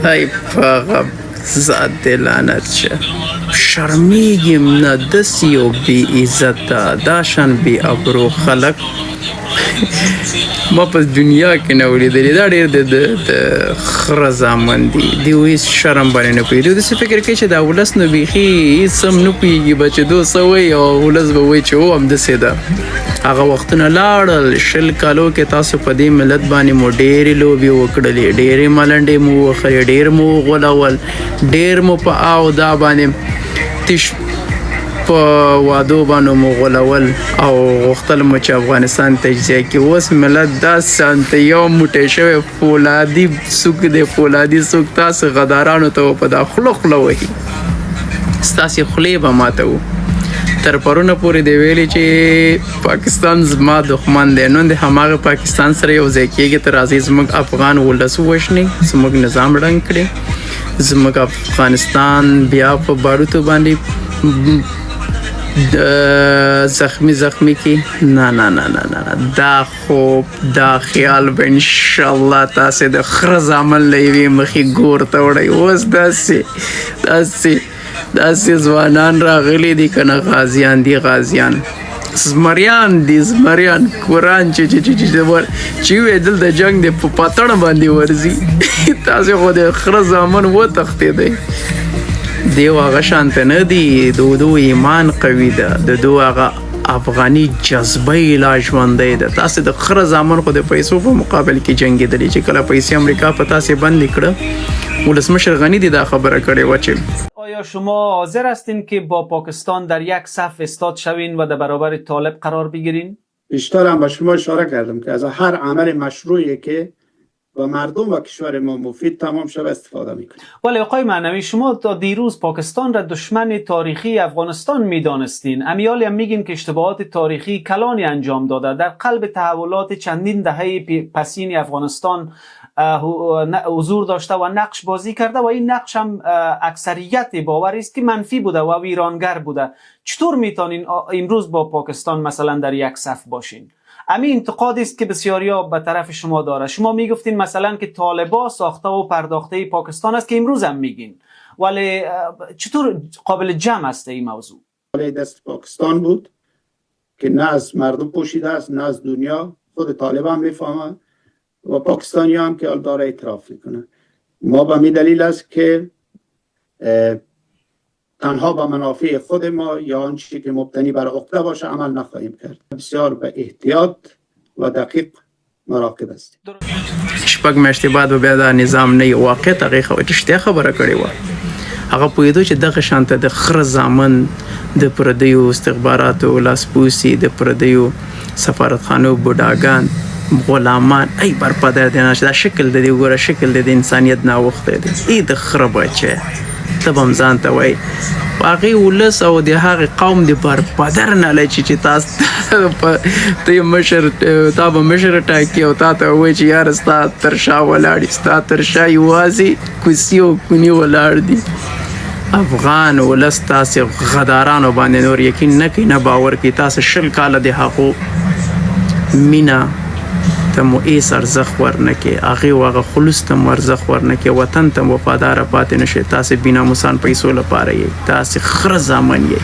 ای په ذات دې لعنت شه شرمېږم نه داسې یو بې عزته دا شان بې ابرو خلک ما په دنیا کې نه ولیدلي دا ډېر د خره زامن دي دوی هېڅ شرم باندې نه پوهېږي دوی داسې فکر کوي چې دا ولس نو بیخي هېڅ هم نه پوهېږي به چې دو څه وایي او ولس به وایي چې هو همداسې ده هغه وختونه لاړل 20 کالو کې تاسو په دې ملت باندې مو ډېرې لوبې وکړلې ډېرې ملنډې مو وخرې ډېر مو وغولول ډېر مو په او دا باندې تش په وادو باندې مو غولول او غوښتل مو چې افغانستان تجزیه کړي اوس ملت داسې انته یو موټی شوی فولادي څوک دی فولادي څوک تاسو غدارانو ته په دا خوله خوله وهي ستاسې خولې به ماتوو تر پرونه پورې دی ویلي چې پاکستان زما دښمن دی نن د هماغه پاکستان سره یو ځای کېږي ته راځي زموږ افغان ولس ووژني زموږ نظام ړنګ کړي زموږ افغانستان بیا په باروتو باندې زخمی کی نه نه نه نه نه دا خوب دا خیال به انشالله تاسو د خره زامن لوي مخې ګور ته وړئ اوس داسې ځوانان راغلي دي که نه غازیان دي غازیان زمریان دي زمریان قرآن چې وی دلته جنګ دی په پتڼ باندې ورځي تاسو خو د خره زامن وتښتېدئ دیو هغه شانته نه دي دو ایمان قوي ده د دو هغه افغاني جذبه لا ژوندی ده تاسو د خره زامن خو د پیسو په مقابل کې جنګېدلي چې کله پیسې امریکا په تاسې بندې کړه ولسمشر غنی دی دا خبره کړې وه چې آیا شما حاضر هستین که با پاکستان در یک صف استاد شوین و در برابر طالب قرار بگیرین؟ بیشتر هم به شما اشاره کردم که از هر عمل مشروعی که و مردم و کشور ما مفید تمام شده استفاده میکنیم. ولی آقای معنوی شما تا دیروز پاکستان را دشمن تاریخی افغانستان میدانستین. امیالی هم میگین که اشتباهات تاریخی کلانی انجام داده در قلب تحولات چندین دهه پسین افغانستان حضور داشته و نقش بازی کرده و این نقش هم اکثریت باور است که منفی بوده و ویرانگر بوده. چطور میتونین امروز با پاکستان مثلا در یک صف باشین؟ امی انتقادی است که بسیاریا به طرف شما داره. شما میگفتین مثلا که طالبا ساخته و پرداخته پاکستان است که امروز هم میگین، ولی چطور قابل جمع است این موضوع؟ ولی دست پاکستان بود که نه از مردم پوشیده است نه از دنیا، خود طالب هم میفهمه و پاکستانی هم که داره اعتراف میکنه. ما به می دلیل است که تنها به منافع خود ما یا آنچه که مبتنی بر عقده باشه عمل نخواهیم کرد. بسیار به احتیاط و دقیق مراقب است. شپږ میاشتې بعد به بیا دا نظام نه واقع هغې رښتیا خبره کړې وه. هغه پوهېدو چې دغه شانته د خره زامن د پردیو استخباراتو لاسپوڅي د پردیو سفارتخانو بوډاګان غلامان ای برپدر دی دا شکل د دې وګوره شکل د انسانیت ناوختی دی ای د خره بچی ته به هم ځان ته وایي هغې ولس او د هغې قوم د برپدر نه لای چې تاسو ته یې مشر تا به مشر ټاکي او تا ته وایي چې یاره ستا تر شا ولاړ دي ستا تر شا یوازې کوسي او کوني ولاړ دي. افغان ولس تاسې غدارانو باندې نور یقین نه کوي نه باور کوي. تاسو 20 کاله د هغو مینه ته مو هېڅ ارزښت ورنکړې هغې و هغه خلوص ته مو ارزښت ورنکړې وطن ته وفاداره پاتې نه شئ. تاسې بېناموسان پیسو لپاره یې تاسې خره زامن یې